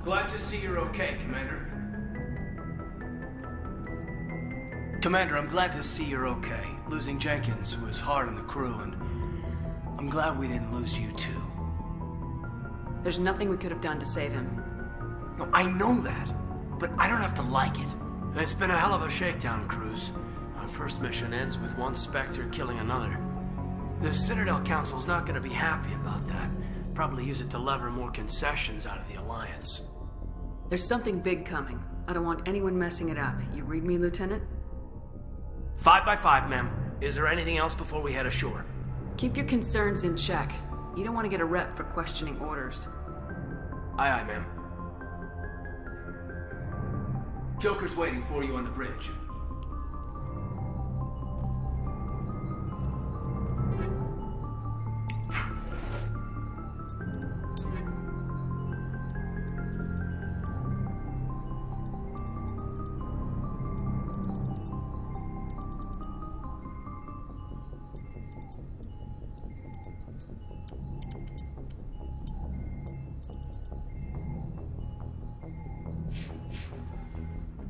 Glad to see you're okay, Commander. Commander, I'm glad to see you're okay. Losing Jenkins was hard on the crew, and I'm glad we didn't lose you too. There's nothing we could have done to save him. No, I know that, but I don't have to like it. It's been a hell of a shakedown, Cruz. Our first mission ends with one Spectre killing another. The Citadel Council's not going to be happy about that. Probably use it to lever more concessions out of the Alliance. There's something big coming. I don't want anyone messing it up. You read me, Lieutenant? 5 by 5, ma'am. Is there anything else before we head ashore? Keep your concerns in check. You don't want to get a rep for questioning orders. Aye, aye, ma'am. Joker's waiting for you on the bridge.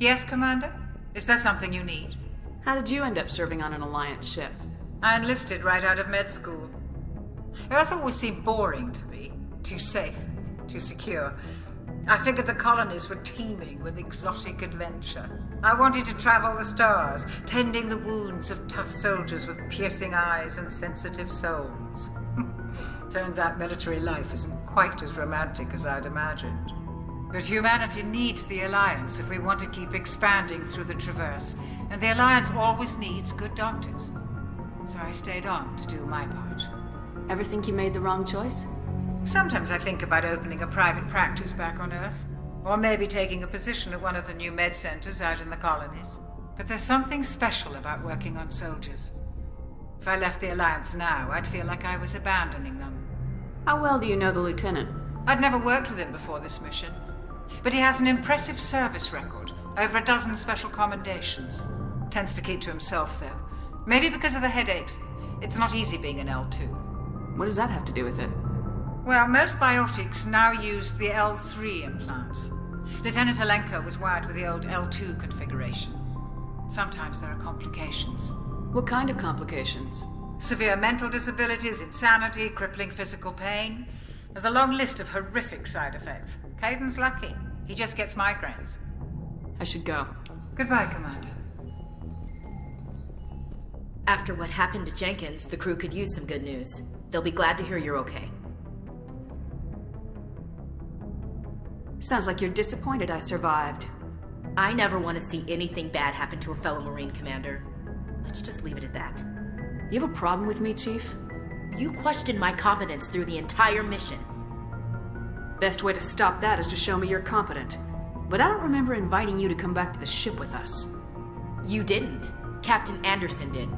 Yes, Commander? Is there something you need? How did you end up serving on an Alliance ship? I enlisted right out of med school. Earth always seemed boring to me. Too safe, too secure. I figured the colonies were teeming with exotic adventure. I wanted to travel the stars, tending the wounds of tough soldiers with piercing eyes and sensitive souls. Turns out military life isn't quite as romantic as I'd imagined. But humanity needs the Alliance if we want to keep expanding through the Traverse, and the Alliance always needs good doctors. So I stayed on to do my part. Ever think you made the wrong choice? Sometimes I think about opening a private practice back on Earth, or maybe taking a position at one of the new med centers out in the colonies. But there's something special about working on soldiers. If I left the Alliance now, I'd feel like I was abandoning them. How well do you know the Lieutenant? I'd never worked with him before this mission. But he has an impressive service record, over a dozen special commendations. Tends to keep to himself, though. Maybe because of the headaches. It's not easy being an L2. What does that have to do with it? Well, most biotics now use the L3 implants. Lieutenant Alenko was wired with the old L2 configuration. Sometimes there are complications. What kind of complications? Severe mental disabilities, insanity, crippling physical pain. There's a long list of horrific side effects. Caden's lucky. He just gets migraines. I should go. Goodbye, Commander. After what happened to Jenkins, the crew could use some good news. They'll be glad to hear you're okay. Sounds like you're disappointed I survived. I never want to see anything bad happen to a fellow Marine commander. Let's just leave it at that. You have a problem with me, Chief? You questioned my competence through the entire mission. Best way to stop that is to show me you're competent. But I don't remember inviting you to come back to the ship with us. You didn't. Captain Anderson did.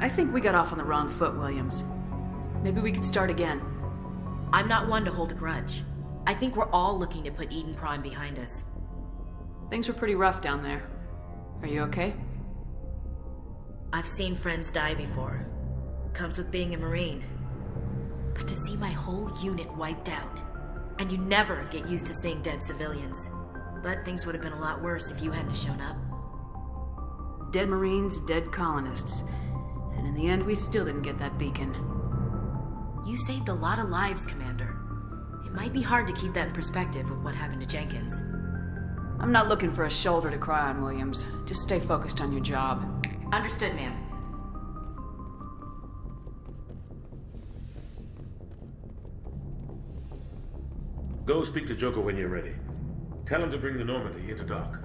I think we got off on the wrong foot, Williams. Maybe we could start again. I'm not one to hold a grudge. I think we're all looking to put Eden Prime behind us. Things were pretty rough down there. Are you okay? I've seen friends die before. Comes with being a Marine. But to see my whole unit wiped out, and you never get used to seeing dead civilians. But things would have been a lot worse if you hadn't shown up. Dead Marines, dead colonists. And in the end, we still didn't get that beacon. You saved a lot of lives, Commander. It might be hard to keep that in perspective with what happened to Jenkins. I'm not looking for a shoulder to cry on, Williams. Just stay focused on your job. Understood, ma'am. Go speak to Joker when you're ready. Tell him to bring the Normandy into dock.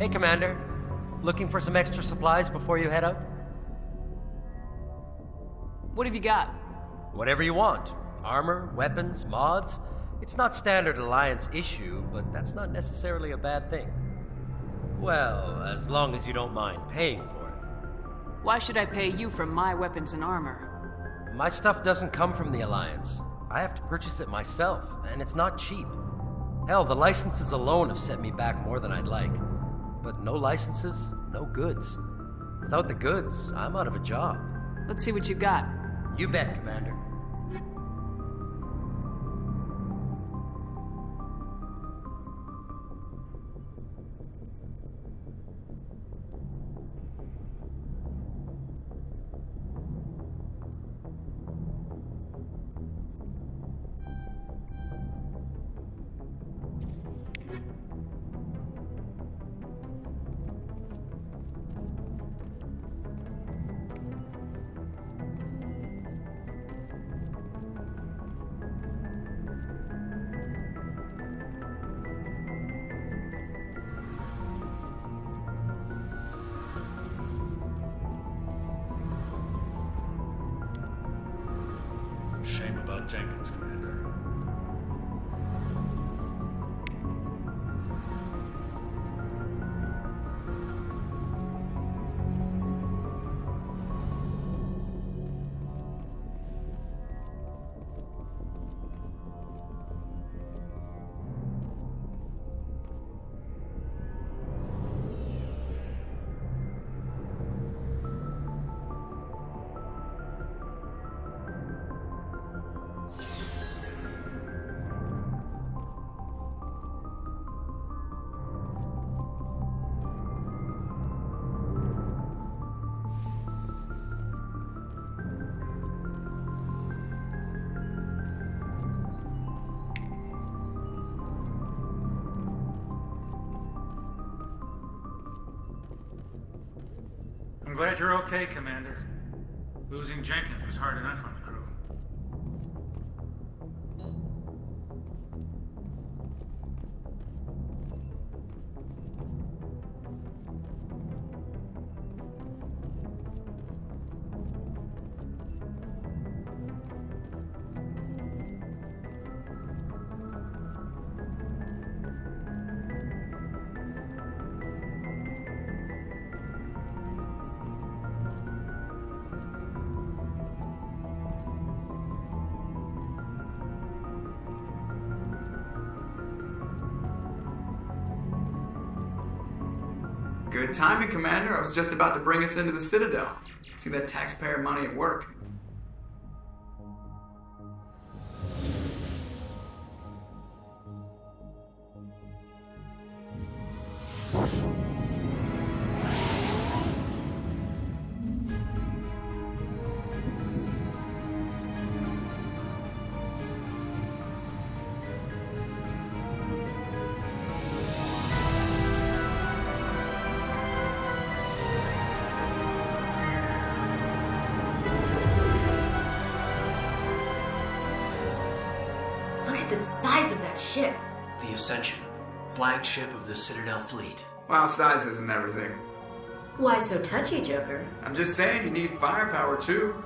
Hey, Commander. Looking for some extra supplies before you head out? What have you got? Whatever you want. Armor, weapons, mods. It's not standard Alliance issue, but that's not necessarily a bad thing. Well, as long as you don't mind paying for it. Why should I pay you for my weapons and armor? My stuff doesn't come from the Alliance. I have to purchase it myself, and it's not cheap. Hell, the licenses alone have set me back more than I'd like. But no licenses, no goods. Without the goods, I'm out of a job. Let's see what you got. You bet, Commander. Shame about Jenkins, Commander. I'm glad you're okay, Commander. Losing Jenkins was hard enough on the crew. Good timing, Commander. I was just about to bring us into the Citadel. See that taxpayer money at work. Look at the size of that ship. The Ascension, flagship of the Citadel fleet. Well, size isn't everything. Why so touchy, Joker? I'm just saying you need firepower too.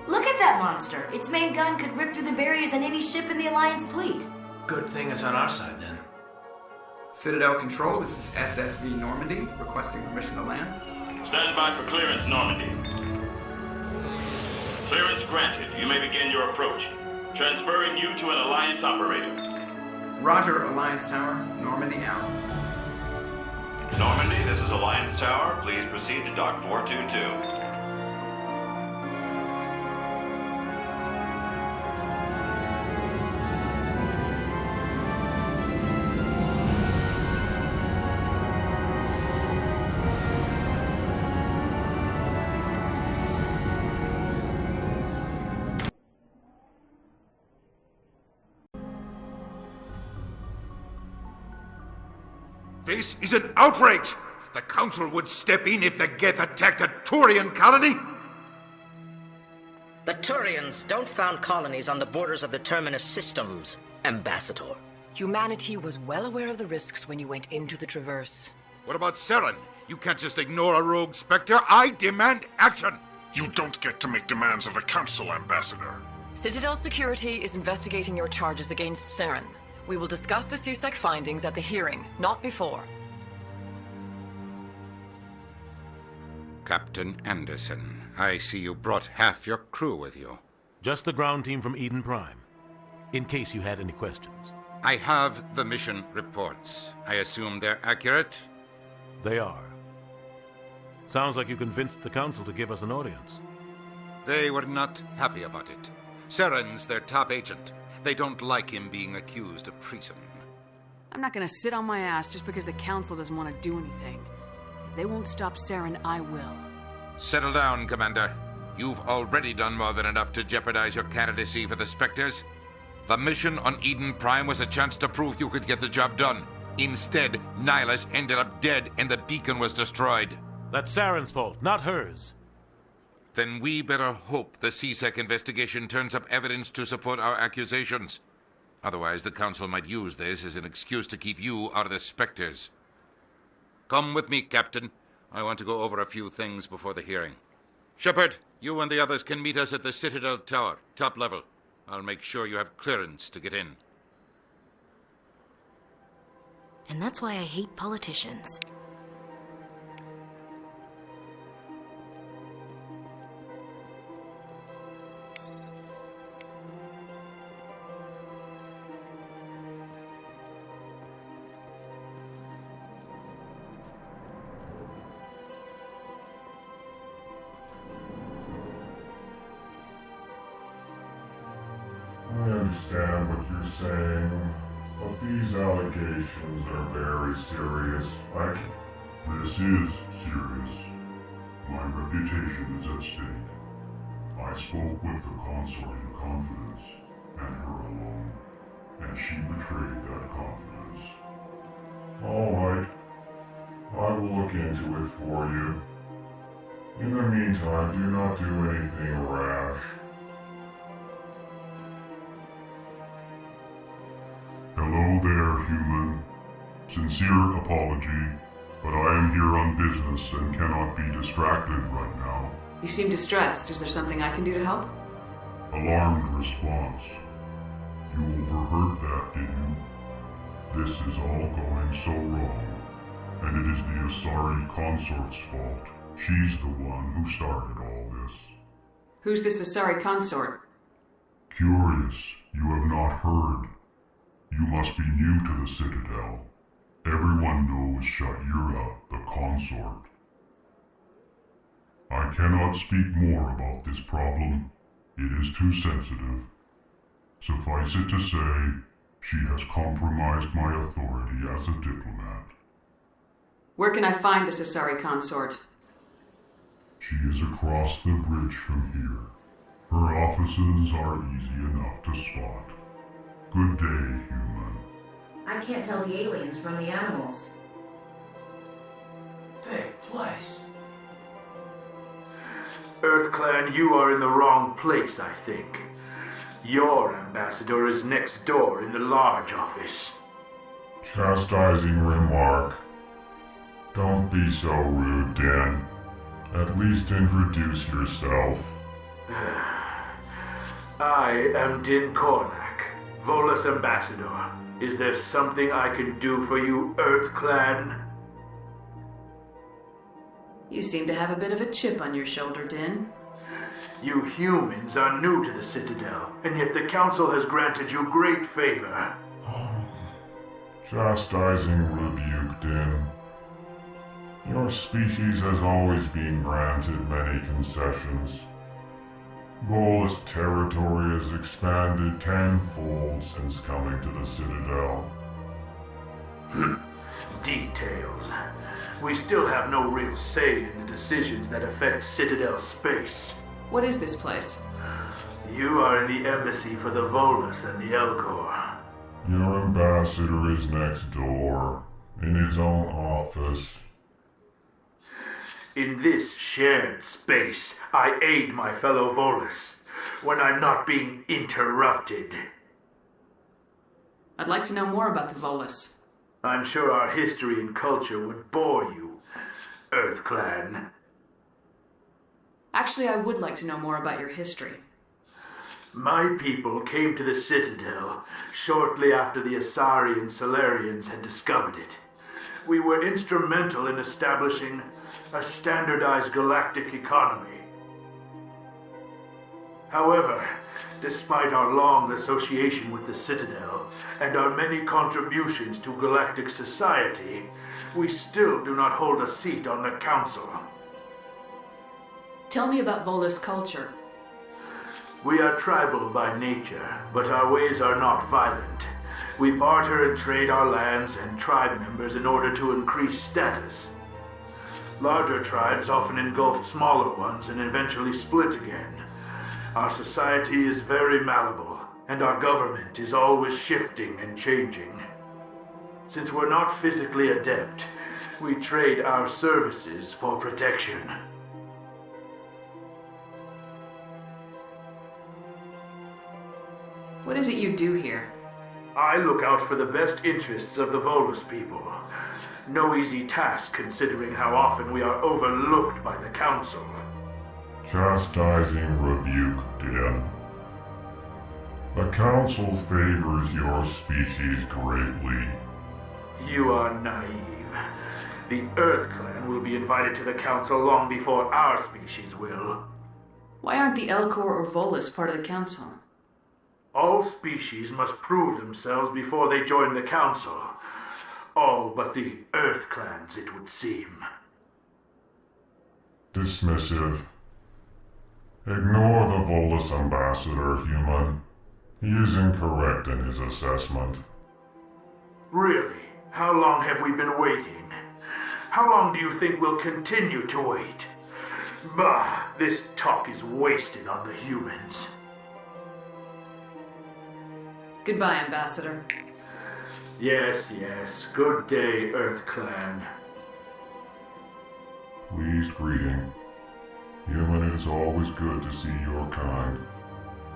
Look at that monster. Its main gun could rip through the barriers on any ship in the Alliance fleet. Good thing it's on our side then. Citadel Control, this is SSV Normandy, requesting permission to land. Stand by for clearance, Normandy. Clearance granted. You may begin your approach. Transferring you to an Alliance operator. Roger, Alliance Tower. Normandy out. Normandy, this is Alliance Tower. Please proceed to Dock 422. This is an outrage! The Council would step in if the Geth attacked a Turian colony! The Turians don't found colonies on the borders of the Terminus systems, Ambassador. Humanity was well aware of the risks when you went into the Traverse. What about Saren? You can't just ignore a rogue Spectre. I demand action! You don't get to make demands of the Council, Ambassador. Citadel Security is investigating your charges against Saren. We will discuss the CSEC findings at the hearing, not before. Captain Anderson, I see you brought half your crew with you. Just the ground team from Eden Prime, in case you had any questions. I have the mission reports. I assume they're accurate? They are. Sounds like you convinced the Council to give us an audience. They were not happy about it. Saren's their top agent. They don't like him being accused of treason. I'm not gonna sit on my ass just because the Council doesn't want to do anything. If they won't stop Saren, I will. Settle down, Commander. You've already done more than enough to jeopardize your candidacy for the Spectres. The mission on Eden Prime was a chance to prove you could get the job done. Instead, Nihilus ended up dead and the beacon was destroyed. That's Saren's fault, not hers. Then we better hope the CSEC investigation turns up evidence to support our accusations. Otherwise, the Council might use this as an excuse to keep you out of the Spectres. Come with me, Captain. I want to go over a few things before the hearing. Shepard, you and the others can meet us at the Citadel Tower, top level. I'll make sure you have clearance to get in. And that's why I hate politicians. I understand what you're saying, but these allegations are very serious. This is serious. My reputation is at stake. I spoke with the consort in confidence, and her alone, and she betrayed that confidence. All right. I will look into it for you. In the meantime, do not do anything rash. Hello there, human. Sincere apology, but I am here on business and cannot be distracted right now. You seem distressed. Is there something I can do to help? Alarmed response. You overheard that, did you? This is all going so wrong, and it is the Asari Consort's fault. She's the one who started all this. Who's this Asari Consort? Curious, you have not heard. You must be new to the Citadel. Everyone knows Sha'ira, the consort. I cannot speak more about this problem. It is too sensitive. Suffice it to say, she has compromised my authority as a diplomat. Where can I find this Asari Consort? She is across the bridge from here. Her offices are easy enough to spot. Good day, human. I can't tell the aliens from the animals. Big place. EarthClan, you are in the wrong place, I think. Your ambassador is next door in the large office. Chastising remark. Don't be so rude, Dan. At least introduce yourself. I am Din Kornak, Volus ambassador. Is there something I can do for you, EarthClan? You seem to have a bit of a chip on your shoulder, Din. You humans are new to the Citadel, and yet the Council has granted you great favor. Chastising rebuke, Din. Your species has always been granted many concessions. Volus territory has expanded tenfold since coming to the Citadel. Details. We still have no real say in the decisions that affect Citadel space. What is this place? You are in the embassy for the Volus and the Elcor. Your ambassador is next door, in his own office. In this shared space, I aid my fellow Volus when I'm not being interrupted. I'd like to know more about the Volus. I'm sure our history and culture would bore you, Earth Clan. Actually, I would like to know more about your history. My people came to the Citadel shortly after the Asari and Solarians had discovered it. We were instrumental in establishing a standardized galactic economy. However, despite our long association with the Citadel and our many contributions to galactic society, we still do not hold a seat on the Council. Tell me about Volus culture. We are tribal by nature, but our ways are not violent. We barter and trade our lands and tribe members in order to increase status. Larger tribes often engulf smaller ones and eventually split again. Our society is very malleable, and our government is always shifting and changing. Since we're not physically adept, we trade our services for protection. What is it you do here? I look out for the best interests of the Volus people. No easy task considering how often we are overlooked by the Council. Chastising rebuke, Din. The Council favors your species greatly. You are naive. The Earth Clan will be invited to the Council long before our species will. Why aren't the Elcor or Volus part of the Council? All species must prove themselves before they join the Council. All but the Earth Clans, it would seem. Dismissive. Ignore the Volus ambassador, human. He is incorrect in his assessment. Really? How long have we been waiting? How long do you think we'll continue to wait? Bah, this talk is wasted on the humans. Goodbye, Ambassador. Yes, yes. Good day, Earth Clan. Pleased greeting. Human, it is always good to see your kind.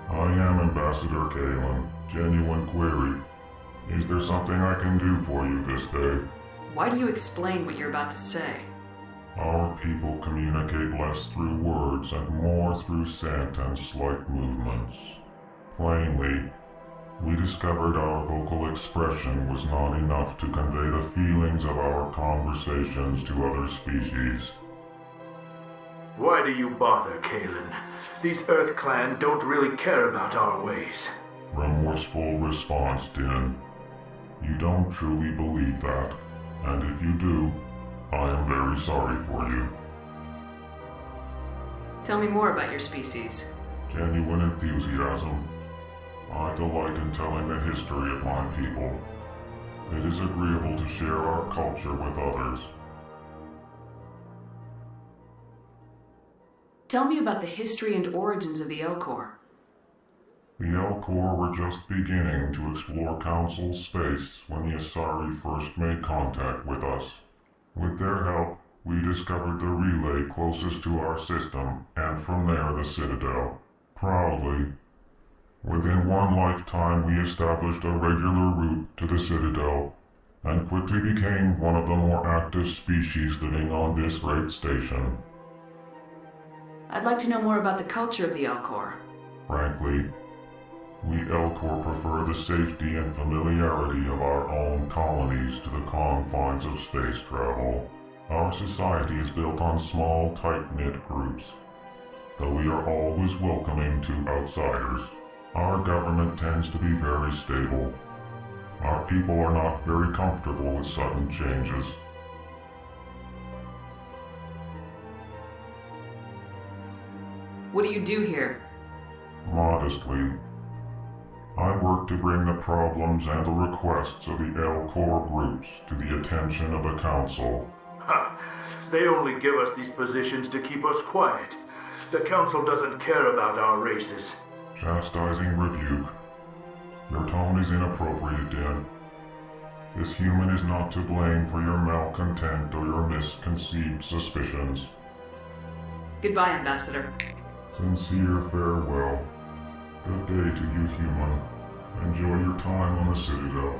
I am Ambassador Kalen. Genuine query. Is there something I can do for you this day? Why do you explain what you're about to say? Our people communicate less through words and more through scent and slight movements. Plainly, we discovered our vocal expression was not enough to convey the feelings of our conversations to other species. Why do you bother, Kalen? These Earth Clan don't really care about our ways. Remorseful response, Din. You don't truly believe that, and if you do, I am very sorry for you. Tell me more about your species. Genuine enthusiasm. I delight in telling the history of my people. It is agreeable to share our culture with others. Tell me about the history and origins of the Elcor. The Elcor were just beginning to explore Council space when the Asari first made contact with us. With their help, we discovered the relay closest to our system, and from there the Citadel. Proudly, within one lifetime we established a regular route to the Citadel, and quickly became one of the more active species living on this great station. I'd like to know more about the culture of the Elcor. Frankly, we Elcor prefer the safety and familiarity of our own colonies to the confines of space travel. Our society is built on small, tight-knit groups, though we are always welcoming to outsiders. Our government tends to be very stable. Our people are not very comfortable with sudden changes. What do you do here? Modestly, I work to bring the problems and the requests of the Elcor groups to the attention of the Council. Ha! They only give us these positions to keep us quiet. The Council doesn't care about our races. Chastising rebuke. Your tone is inappropriate, Din. This human is not to blame for your malcontent or your misconceived suspicions. Goodbye, Ambassador. Sincere farewell. Good day to you, human. Enjoy your time on the Citadel.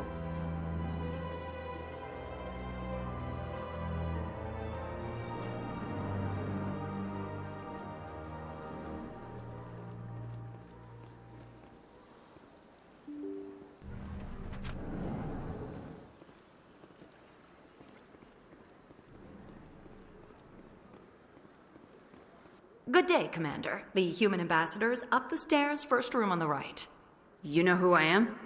Good day, Commander. The human ambassador is up the stairs, first room on the right. You know who I am?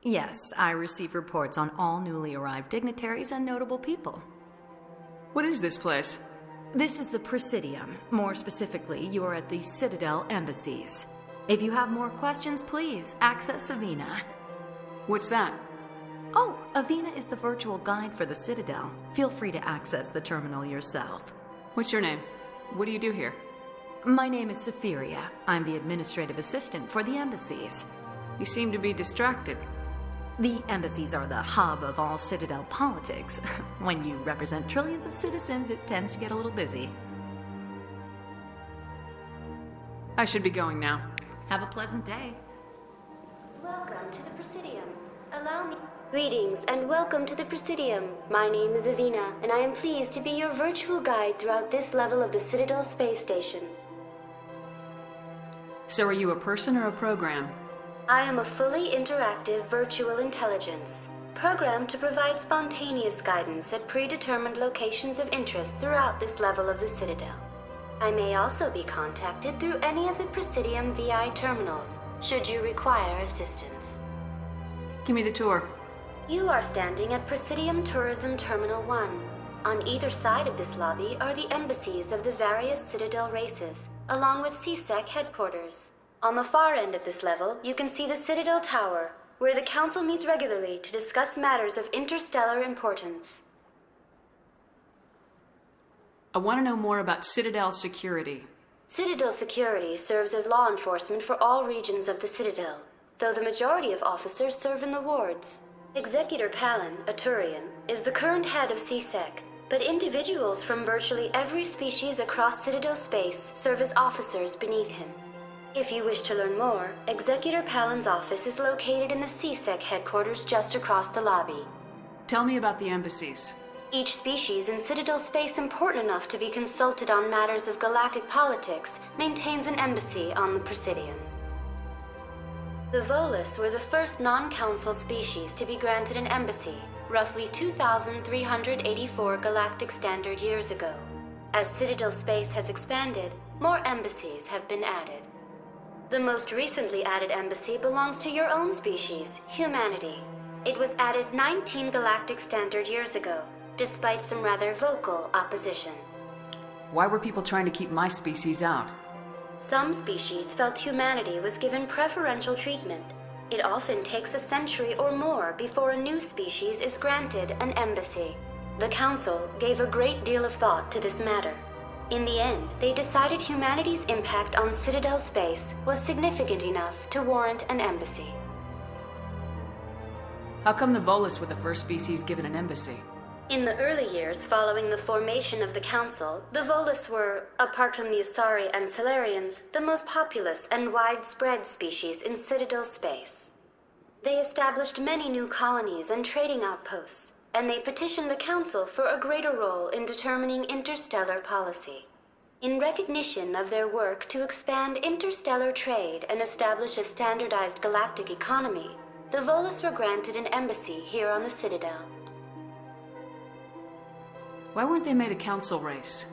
Yes, I receive reports on all newly arrived dignitaries and notable people. What is this place? This is the Presidium. More specifically, you are at the Citadel Embassies. If you have more questions, please access Avina. What's that? Oh, Avina is the virtual guide for the Citadel. Feel free to access the terminal yourself. What's your name? What do you do here? My name is Safiria. I'm the administrative assistant for the embassies. You seem to be distracted. The embassies are the hub of all Citadel politics. When you represent trillions of citizens, it tends to get a little busy. I should be going now. Have a pleasant day. Welcome to the Presidium. Allow me... Greetings and welcome to the Presidium. My name is Avina, and I am pleased to be your virtual guide throughout this level of the Citadel space station. So are you a person or a program? I am a fully interactive virtual intelligence, programmed to provide spontaneous guidance at predetermined locations of interest throughout this level of the Citadel. I may also be contacted through any of the Presidium VI terminals, should you require assistance. Give me the tour. You are standing at Presidium Tourism Terminal 1. On either side of this lobby are the embassies of the various Citadel races, along with CSEC headquarters. On the far end of this level, you can see the Citadel Tower, where the Council meets regularly to discuss matters of interstellar importance. I want to know more about Citadel Security. Citadel Security serves as law enforcement for all regions of the Citadel, though the majority of officers serve in the wards. Executor Palin, a Turian, is the current head of CSEC, but individuals from virtually every species across Citadel space serve as officers beneath him. If you wish to learn more, Executor Palin's office is located in the CSEC headquarters just across the lobby. Tell me about the embassies. Each species in Citadel space important enough to be consulted on matters of galactic politics maintains an embassy on the Presidium. The Volus were the first non-council species to be granted an embassy, roughly 2,384 galactic standard years ago. As Citadel space has expanded, more embassies have been added. The most recently added embassy belongs to your own species, humanity. It was added 19 galactic standard years ago, despite some rather vocal opposition. Why were people trying to keep my species out? Some species felt humanity was given preferential treatment. It often takes a century or more before a new species is granted an embassy. The Council gave a great deal of thought to this matter. In the end, they decided humanity's impact on Citadel space was significant enough to warrant an embassy. How come the Volus were the first species given an embassy? In the early years following the formation of the Council, the Volus were, apart from the Asari and Salarians, the most populous and widespread species in Citadel space. They established many new colonies and trading outposts, and they petitioned the Council for a greater role in determining interstellar policy. In recognition of their work to expand interstellar trade and establish a standardized galactic economy, the Volus were granted an embassy here on the Citadel. Why weren't they made a council race?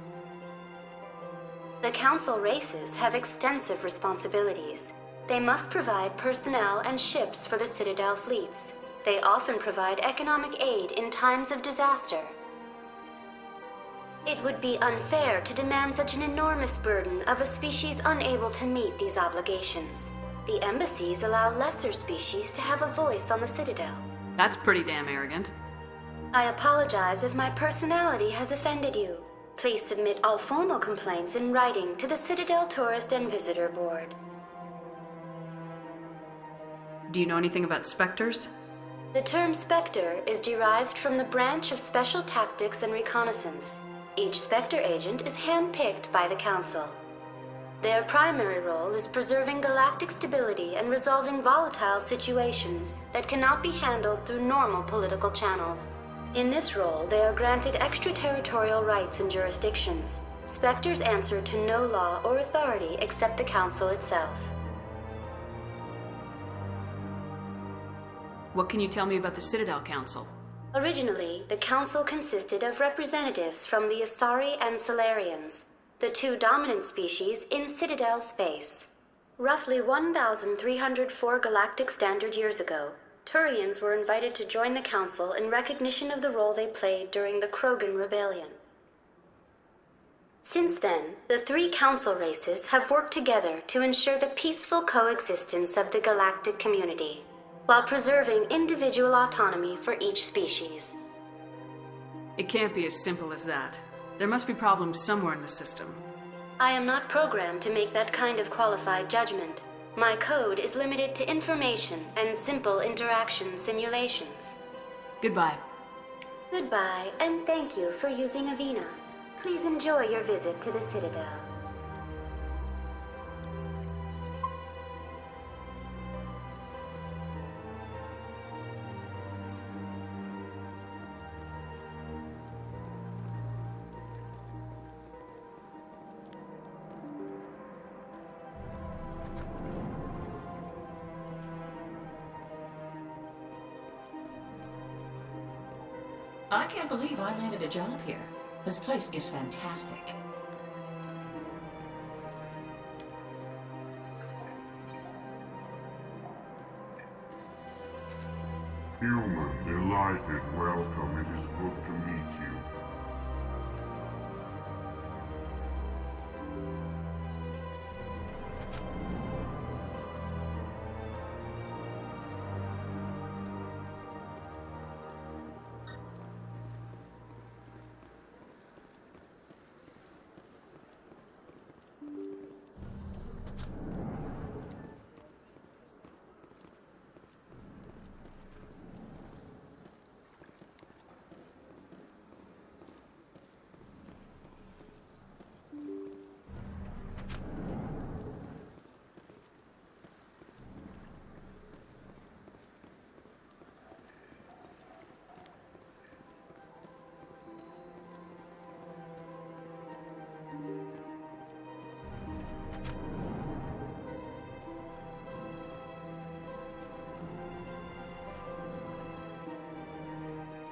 The council races have extensive responsibilities. They must provide personnel and ships for the Citadel fleets. They often provide economic aid in times of disaster. It would be unfair to demand such an enormous burden of a species unable to meet these obligations. The embassies allow lesser species to have a voice on the Citadel. That's pretty damn arrogant. I apologize if my personality has offended you. Please submit all formal complaints in writing to the Citadel Tourist and Visitor Board. Do you know anything about specters? The term Spectre is derived from the branch of Special Tactics and Reconnaissance. Each Spectre agent is handpicked by the Council. Their primary role is preserving galactic stability and resolving volatile situations that cannot be handled through normal political channels. In this role, they are granted extraterritorial rights and jurisdictions. Spectres answer to no law or authority except the Council itself. What can you tell me about the Citadel Council? Originally, the Council consisted of representatives from the Asari and Solarians, the two dominant species in Citadel space. Roughly 1,304 galactic standard years ago, Turians were invited to join the Council in recognition of the role they played during the Krogan Rebellion. Since then, the three Council races have worked together to ensure the peaceful coexistence of the galactic community, while preserving individual autonomy for each species. It can't be as simple as that. There must be problems somewhere in the system. I am not programmed to make that kind of qualified judgment. My code is limited to information and simple interaction simulations. Goodbye. Goodbye, and thank you for using Avina. Please enjoy your visit to the Citadel. I can't believe I landed a job here. This place is fantastic. Human, delighted, welcome. It is good to meet you.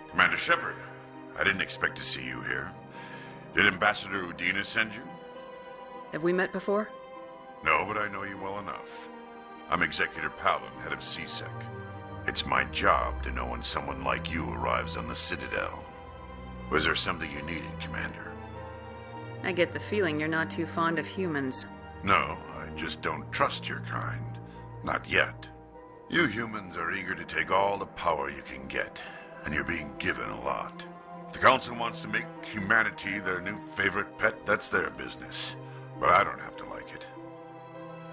Commander Shepard, I didn't expect to see you here. Did Ambassador Udina send you? Have we met before? No, but I know you well enough. I'm Executor Palin, head of CSEC. It's my job to know when someone like you arrives on the Citadel. Was there something you needed, Commander? I get the feeling you're not too fond of humans. No, I just don't trust your kind. Not yet. You humans are eager to take all the power you can get, and you're being given a lot. If the Council wants to make humanity their new favorite pet, that's their business. But I don't have to like it.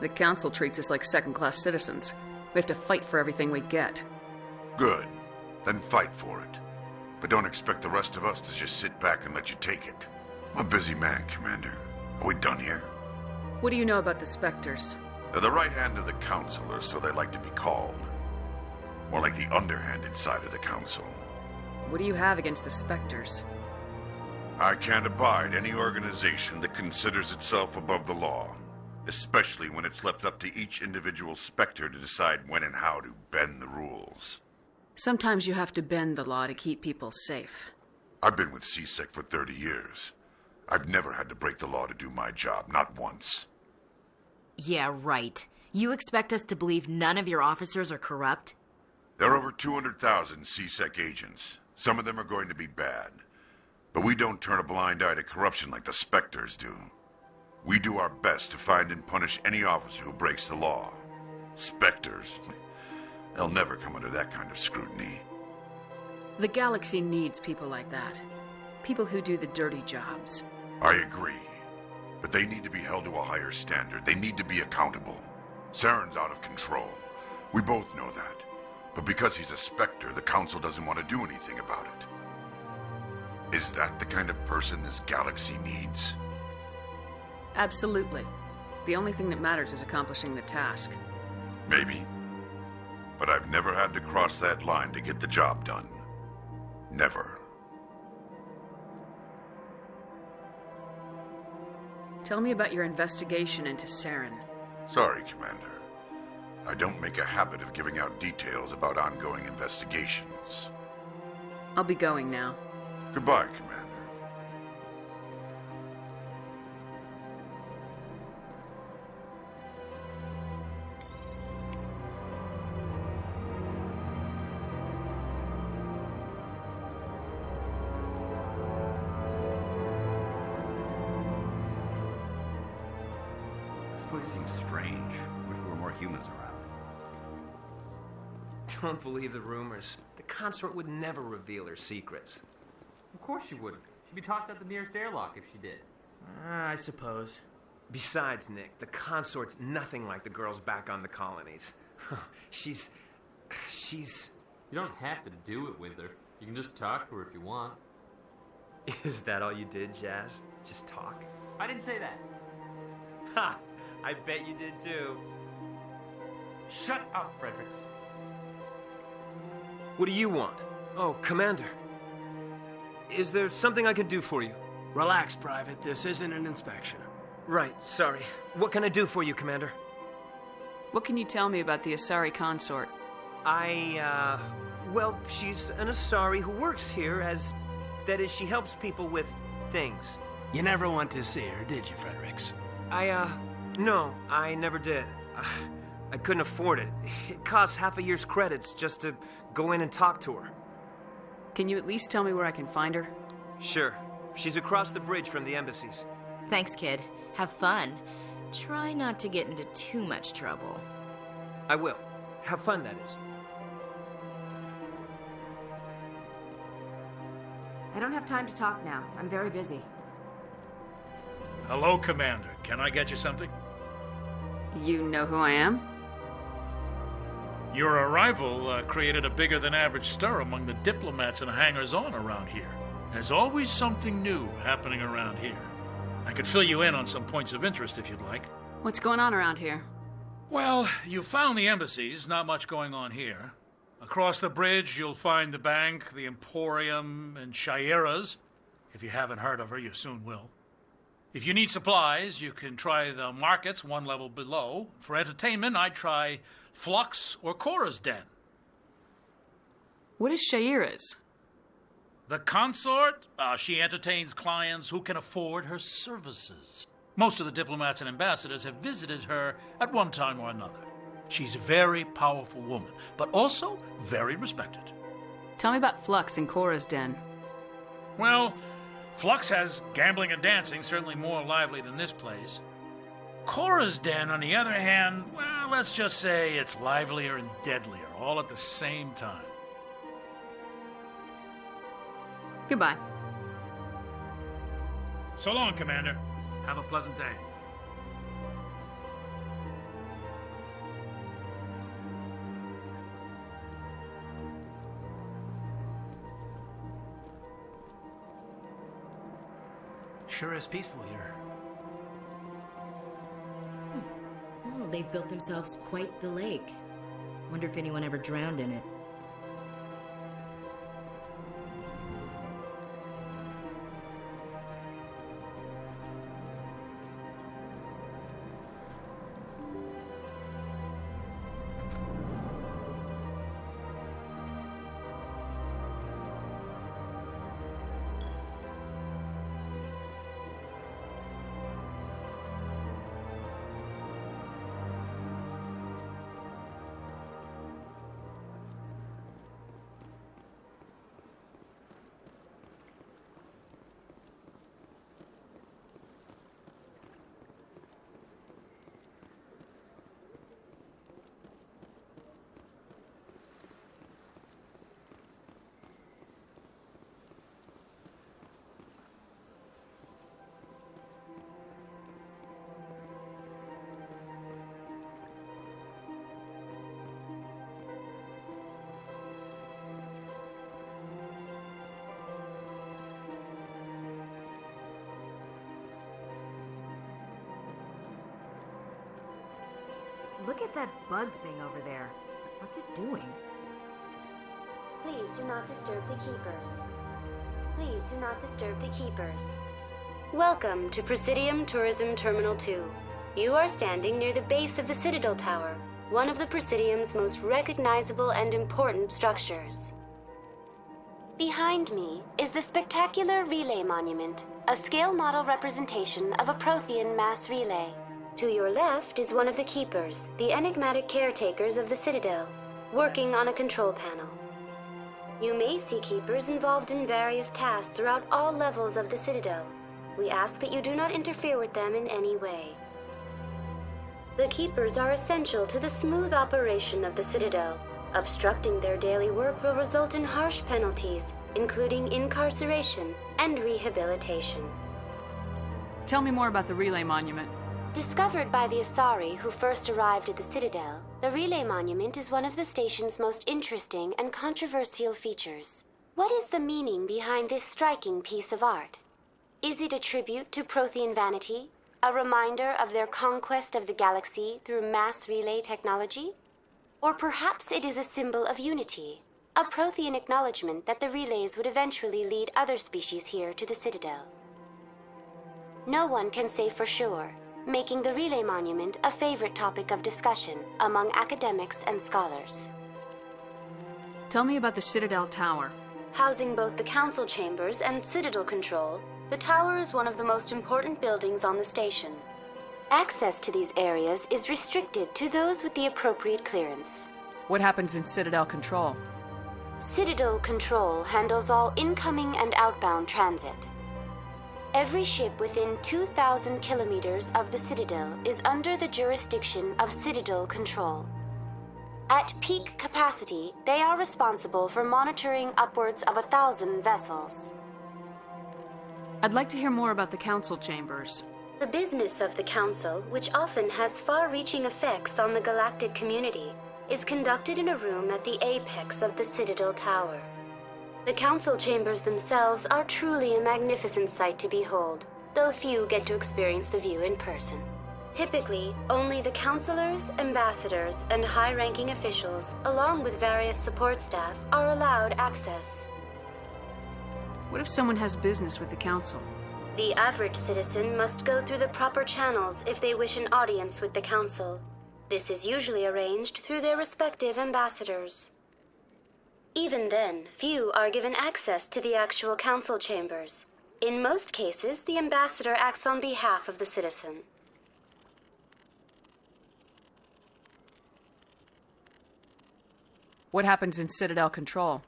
The Council treats us like second-class citizens. We have to fight for everything we get. Good. Then fight for it. But don't expect the rest of us to just sit back and let you take it. I'm a busy man, Commander. Are we done here? What do you know about the Spectres? They're the right hand of the Council, or so they like to be called. More like the underhanded side of the Council. What do you have against the Spectres? I can't abide any organization that considers itself above the law, especially when it's left up to each individual Spectre to decide when and how to bend the rules. Sometimes you have to bend the law to keep people safe. I've been with CSEC for 30 years. I've never had to break the law to do my job, not once. Yeah, right. You expect us to believe none of your officers are corrupt? There are over 200,000 CSEC agents. Some of them are going to be bad. But we don't turn a blind eye to corruption like the Spectres do. We do our best to find and punish any officer who breaks the law. Spectres, they'll never come under that kind of scrutiny. The galaxy needs people like that. People who do the dirty jobs. I agree. But they need to be held to a higher standard. They need to be accountable. Saren's out of control. We both know that. But because he's a Spectre, the Council doesn't want to do anything about it. Is that the kind of person this galaxy needs? Absolutely. The only thing that matters is accomplishing the task. Maybe. But I've never had to cross that line to get the job done. Never. Tell me about your investigation into Saren. Sorry, Commander. I don't make a habit of giving out details about ongoing investigations. I'll be going now. Goodbye, Commander. This place seems strange. Wish there were more humans around. Don't believe the rumors. The consort would never reveal her secrets. Of course she wouldn't. She'd be tossed out the nearest airlock if she did. I suppose. Besides, Nick, the consort's nothing like the girls back on the colonies. She's... You don't have to do it with her. You can just talk to her if you want. Is that all you did, Jazz? Just talk? I didn't say that. Ha! I bet you did too. Shut up, Fredericks. What do you want? Oh, Commander. Is there something I can do for you? Relax, Private. This isn't an inspection. Right, sorry. What can I do for you, Commander? What can you tell me about the Asari Consort? Well, she's an Asari who works here as... That is, she helps people with things. You never went to see her, did you, Fredericks? No, I never did. I couldn't afford it. It costs half a year's credits just to go in and talk to her. Can you at least tell me where I can find her? Sure. She's across the bridge from the embassies. Thanks, kid. Have fun. Try not to get into too much trouble. I will. Have fun, that is. I don't have time to talk now. I'm very busy. Hello, Commander. Can I get you something? You know who I am? Your arrival created a bigger-than-average stir among the diplomats and hangers-on around here. There's always something new happening around here. I could fill you in on some points of interest if you'd like. What's going on around here? Well, you found the embassies. Not much going on here. Across the bridge, you'll find the bank, the Emporium, and Shaira's. If you haven't heard of her, you soon will. If you need supplies, you can try the markets one level below. For entertainment, I'd try Flux or Cora's Den. What is Shaira's? The consort, she entertains clients who can afford her services. Most of the diplomats and ambassadors have visited her at one time or another. She's a very powerful woman, but also very respected. Tell me about Flux and Cora's Den. Well, Flux has gambling and dancing, certainly more lively than this place. Cora's Den, on the other hand, well, let's just say it's livelier and deadlier, all at the same time. Goodbye. So long, Commander. Have a pleasant day. Sure is peaceful here. Oh, they've built themselves quite the lake. Wonder if anyone ever drowned in it. Look at that bug thing over there. What's it doing? Please do not disturb the keepers. Please do not disturb the keepers. Welcome to Presidium Tourism Terminal 2. You are standing near the base of the Citadel Tower, one of the Presidium's most recognizable and important structures. Behind me is the spectacular Relay Monument, a scale model representation of a Prothean mass relay. To your left is one of the keepers, the enigmatic caretakers of the Citadel, working on a control panel. You may see keepers involved in various tasks throughout all levels of the Citadel. We ask that you do not interfere with them in any way. The keepers are essential to the smooth operation of the Citadel. Obstructing their daily work will result in harsh penalties, including incarceration and rehabilitation. Tell me more about the Relay Monument. Discovered by the Asari who first arrived at the Citadel, the Relay Monument is one of the station's most interesting and controversial features. What is the meaning behind this striking piece of art? Is it a tribute to Prothean vanity? A reminder of their conquest of the galaxy through mass relay technology? Or perhaps it is a symbol of unity, a Prothean acknowledgement that the relays would eventually lead other species here to the Citadel. No one can say for sure, making the Relay Monument a favorite topic of discussion among academics and scholars. Tell me about the Citadel Tower. Housing both the Council chambers and Citadel Control, the tower is one of the most important buildings on the station. Access to these areas is restricted to those with the appropriate clearance. What happens in Citadel Control? Citadel Control handles all incoming and outbound transit. Every ship within 2,000 kilometers of the Citadel is under the jurisdiction of Citadel Control. At peak capacity, they are responsible for monitoring upwards of 1,000 vessels. I'd like to hear more about the Council chambers. The business of the Council, which often has far-reaching effects on the galactic community, is conducted in a room at the apex of the Citadel Tower. The Council chambers themselves are truly a magnificent sight to behold, though few get to experience the view in person. Typically, only the councilors, ambassadors, and high-ranking officials, along with various support staff, are allowed access. What if someone has business with the Council? The average citizen must go through the proper channels if they wish an audience with the Council. This is usually arranged through their respective ambassadors. Even then, few are given access to the actual Council chambers. In most cases, the ambassador acts on behalf of the citizen. What happens in Citadel Control?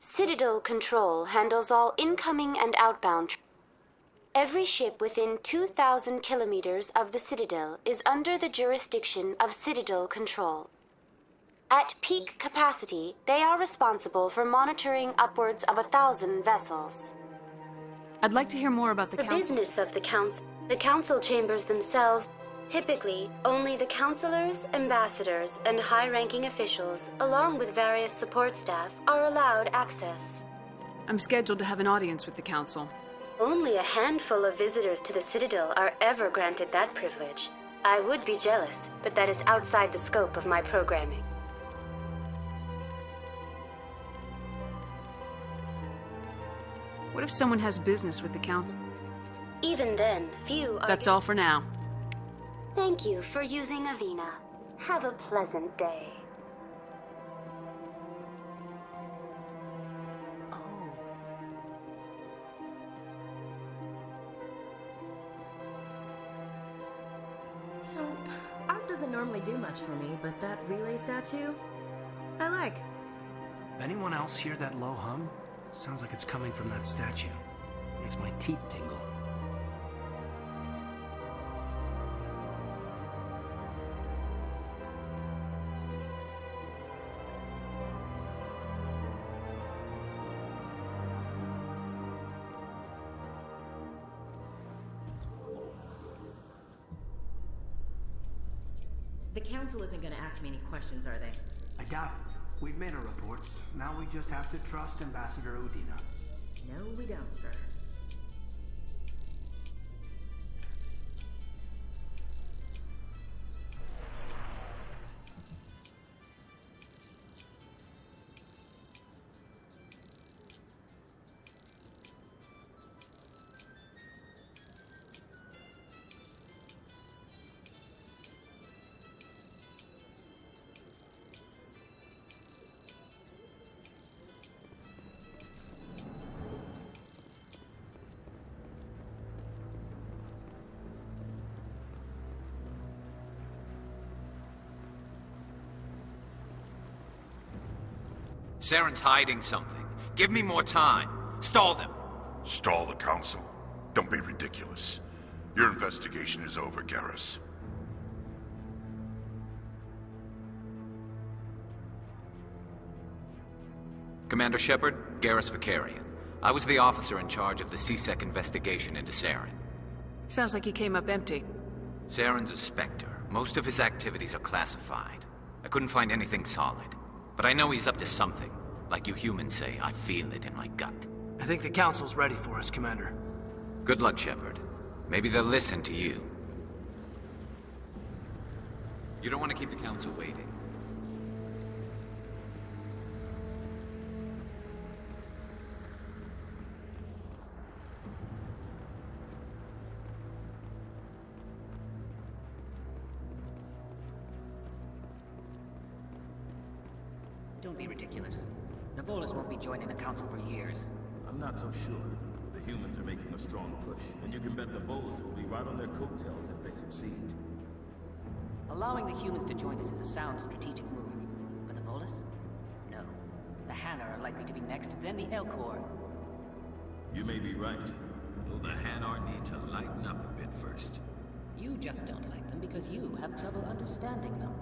Citadel Control handles all incoming and outbound. Every ship within 2,000 kilometers of the Citadel is under the jurisdiction of Citadel Control. At peak capacity, they are responsible for monitoring upwards of 1,000 vessels. I'd like to hear more about the Council. Business of the Council. The Council chambers themselves. Typically, only the councilors, ambassadors, and high-ranking officials, along with various support staff, are allowed access. I'm scheduled to have an audience with the Council. Only a handful of visitors to the Citadel are ever granted that privilege. I would be jealous, but that is outside the scope of my programming. What if someone has business with the Council? Even then, few are... That's all for now. Thank you for using Avina. Have a pleasant day. Art doesn't normally do much for me, but that relay statue, I like. Anyone else hear that low hum? Sounds like it's coming from that statue. Makes my teeth tingle. The Council isn't going to ask me any questions, are they? I doubt it. We've made our reports. Now we just have to trust Ambassador Udina. No, we don't, sir. Saren's hiding something. Give me more time. Stall them. Stall the Council? Don't be ridiculous. Your investigation is over, Garrus. Commander Shepard, Garrus Vicarian. I was the officer in charge of the CSEC investigation into Saren. Sounds like you came up empty. Saren's a Spectre. Most of his activities are classified. I couldn't find anything solid. But I know he's up to something. Like you humans say, I feel it in my gut. I think the Council's ready for us, Commander. Good luck, Shepard. Maybe they'll listen to you. You don't want to keep the Council waiting. Don't be ridiculous. The Volus won't be joining the Council for years. I'm not so sure. The humans are making a strong push, and you can bet the Volus will be right on their coattails if they succeed. Allowing the humans to join us is a sound strategic move. But the Volus? No. The Hanar are likely to be next, then the Elcor. You may be right. Though the Hanar need to lighten up a bit first. You just don't like them because you have trouble understanding them.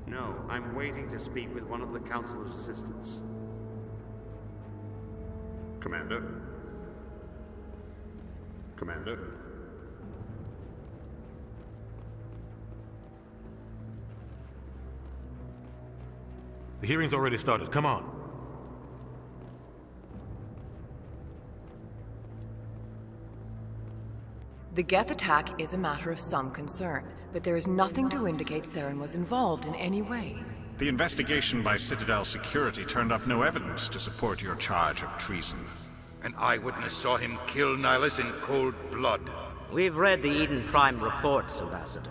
No, I'm waiting to speak with one of the Council's assistants. Commander? Commander? The hearing's already started. Come on. The Geth attack is a matter of some concern, but there is nothing to indicate Saren was involved in any way. The investigation by Citadel Security turned up no evidence to support your charge of treason. An eyewitness saw him kill Nihilus in cold blood. We've read the Eden Prime reports, Ambassador.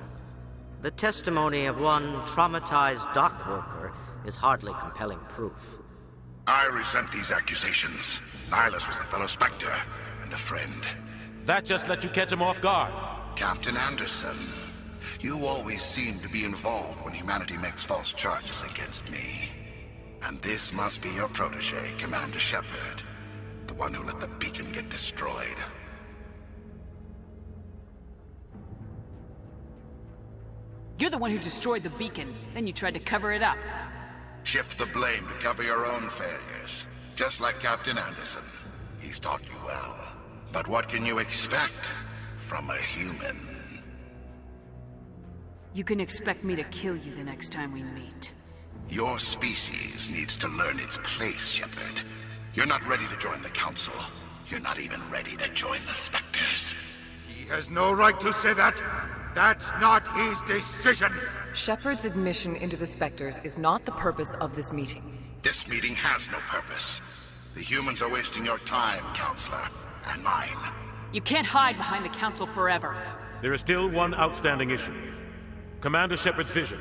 The testimony of one traumatized dock worker is hardly compelling proof. I resent these accusations. Nihilus was a fellow Spectre and a friend. That just let you catch him off guard. Captain Anderson, you always seem to be involved when humanity makes false charges against me. And this must be your protege, Commander Shepard. The one who let the beacon get destroyed. You're the one who destroyed the beacon, then you tried to cover it up. Shift the blame to cover your own failures. Just like Captain Anderson. He's taught you well. But what can you expect from a human? You can expect me to kill you the next time we meet. Your species needs to learn its place, Shepard. You're not ready to join the Council. You're not even ready to join the Spectres. He has no right to say that. That's not his decision. Shepard's admission into the Spectres is not the purpose of this meeting. This meeting has no purpose. The humans are wasting your time, Counselor. And mine. You can't hide behind the Council forever. There is still one outstanding issue. Commander Shepard's vision.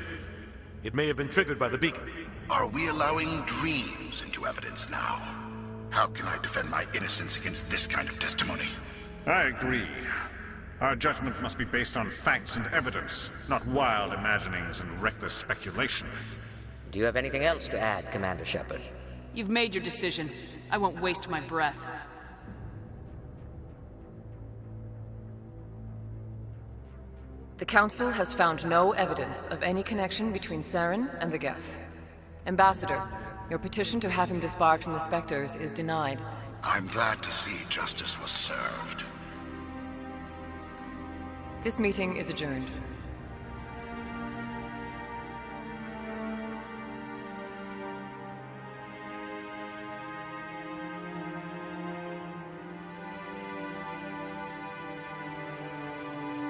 It may have been triggered by the beacon. Are we allowing dreams into evidence now? How can I defend my innocence against this kind of testimony? I agree. Our judgment must be based on facts and evidence, not wild imaginings and reckless speculation. Do you have anything else to add, Commander Shepard? You've made your decision. I won't waste my breath. The Council has found no evidence of any connection between Saren and the Geth. Ambassador, your petition to have him disbarred from the Spectres is denied. I'm glad to see justice was served. This meeting is adjourned.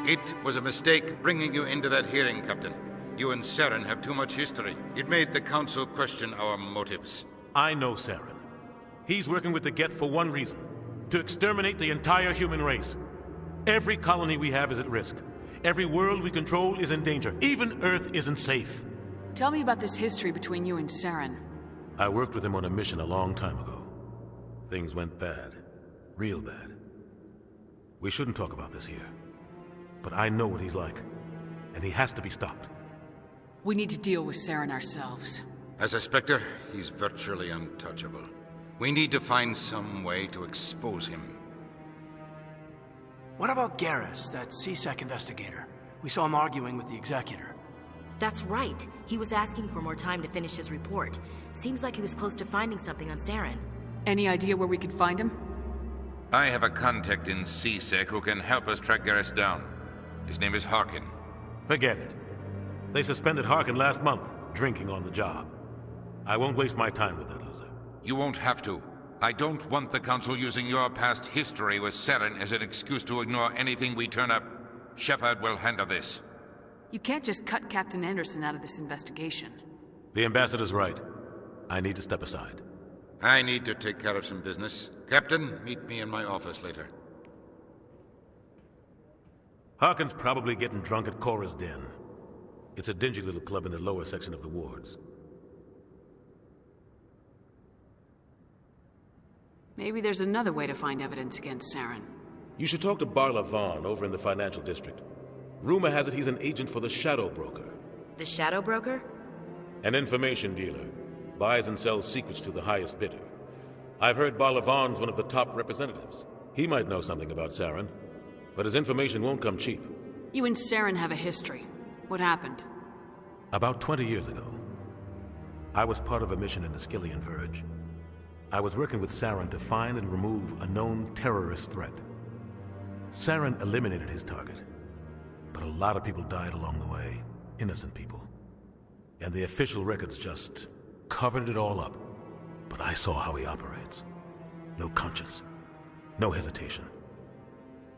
It was a mistake bringing you into that hearing, Captain. You and Saren have too much history. It made the Council question our motives. I know Saren. He's working with the Geth for one reason. To exterminate the entire human race. Every colony we have is at risk. Every world we control is in danger. Even Earth isn't safe. Tell me about this history between you and Saren. I worked with him on a mission a long time ago. Things went bad. Real bad. We shouldn't talk about this here. But I know what he's like. And he has to be stopped. We need to deal with Saren ourselves. As a Spectre, he's virtually untouchable. We need to find some way to expose him. What about Garrus, that CSEC investigator? We saw him arguing with the Executor. That's right. He was asking for more time to finish his report. Seems like he was close to finding something on Saren. Any idea where we could find him? I have a contact in CSEC who can help us track Garrus down. His name is Harkin. Forget it. They suspended Harkin last month, drinking on the job. I won't waste my time with that loser. You won't have to. I don't want the Council using your past history with Saren as an excuse to ignore anything we turn up. Shepard will handle this. You can't just cut Captain Anderson out of this investigation. The Ambassador's right. I need to step aside. I need to take care of some business. Captain, meet me in my office later. Harkin's probably getting drunk at Cora's Den. It's a dingy little club in the lower section of the wards. Maybe there's another way to find evidence against Saren. You should talk to Barla Vaughn over in the financial district. Rumor has it he's an agent for the Shadow Broker. The Shadow Broker? An information dealer. Buys and sells secrets to the highest bidder. I've heard Barla Vaughn's one of the top representatives. He might know something about Saren, but his information won't come cheap. You and Saren have a history. What happened? About 20 years ago, I was part of a mission in the Skillian Verge. I was working with Saren to find and remove a known terrorist threat. Saren eliminated his target, but a lot of people died along the way. Innocent people. And the official records just covered it all up. But I saw how he operates. No conscience. No hesitation.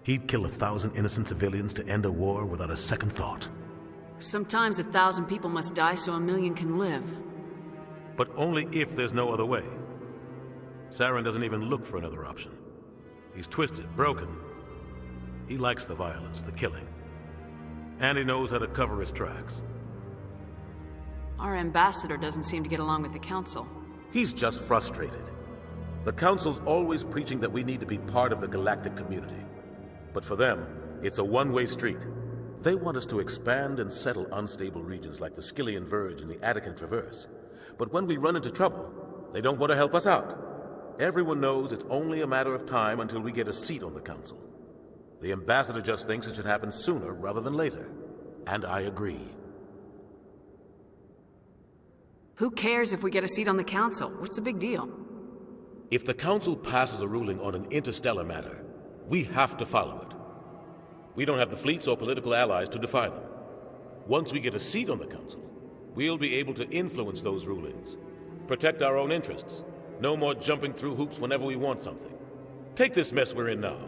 He'd kill 1,000 innocent civilians to end a war without a second thought. Sometimes 1,000 people must die so 1,000,000 can live. But only if there's no other way. Saren doesn't even look for another option. He's twisted, broken. He likes the violence, the killing. And he knows how to cover his tracks. Our ambassador doesn't seem to get along with the Council. He's just frustrated. The Council's always preaching that we need to be part of the galactic community. But for them, it's a one-way street. They want us to expand and settle unstable regions like the Skillian Verge and the Attican Traverse. But when we run into trouble, they don't want to help us out. Everyone knows it's only a matter of time until we get a seat on the Council. The ambassador just thinks it should happen sooner rather than later. And I agree. Who cares if we get a seat on the Council? What's the big deal? If the Council passes a ruling on an interstellar matter, we have to follow it. We don't have the fleets or political allies to defy them. Once we get a seat on the Council, we'll be able to influence those rulings, protect our own interests. No more jumping through hoops whenever we want something. Take this mess we're in now.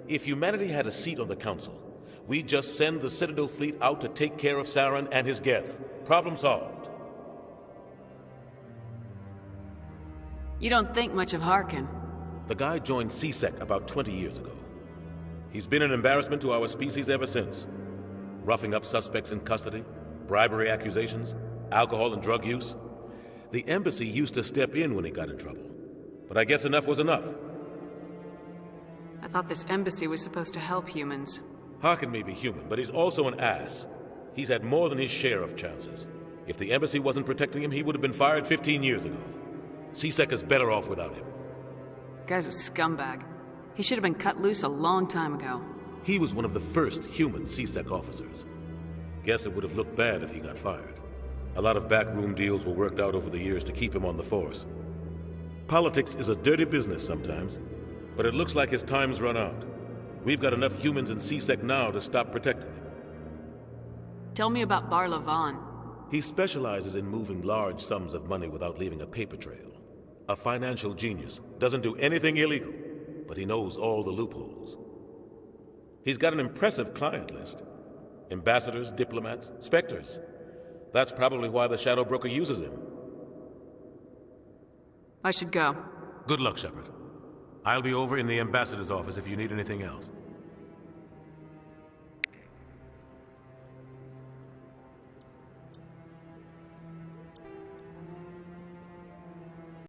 If humanity had a seat on the Council, we'd just send the Citadel fleet out to take care of Saren and his Geth. Problem solved. You don't think much of Harkin. The guy joined CSEC about 20 years ago. He's been an embarrassment to our species ever since. Roughing up suspects in custody, bribery accusations, alcohol and drug use. The embassy used to step in when he got in trouble. But I guess enough was enough. I thought this embassy was supposed to help humans. Harkin may be human, but he's also an ass. He's had more than his share of chances. If the embassy wasn't protecting him, he would have been fired 15 years ago. CSEC is better off without him. Guy's a scumbag. He should have been cut loose a long time ago. He was one of the first human CSEC officers. Guess it would have looked bad if he got fired. A lot of backroom deals were worked out over the years to keep him on the force. Politics is a dirty business sometimes, but it looks like his time's run out. We've got enough humans in CSEC now to stop protecting him. Tell me about Barla Vaughn. He specializes in moving large sums of money without leaving a paper trail. A financial genius. Doesn't do anything illegal, but he knows all the loopholes. He's got an impressive client list. Ambassadors, diplomats, specters. That's probably why the Shadow Broker uses him. I should go. Good luck, Shepard. I'll be over in the ambassador's office if you need anything else.